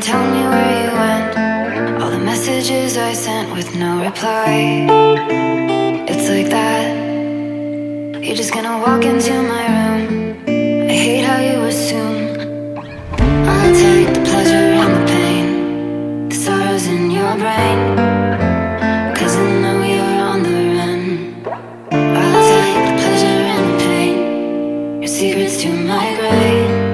tell me where you went. All the messages I sent with no reply. It's like that. You're just gonna walk into my room. I hate how you assume I'll take the pleasure and the pain, the sorrows in your brain, 'cause I know you're on the run. I'll take the pleasure and the pain, your secrets to my grave.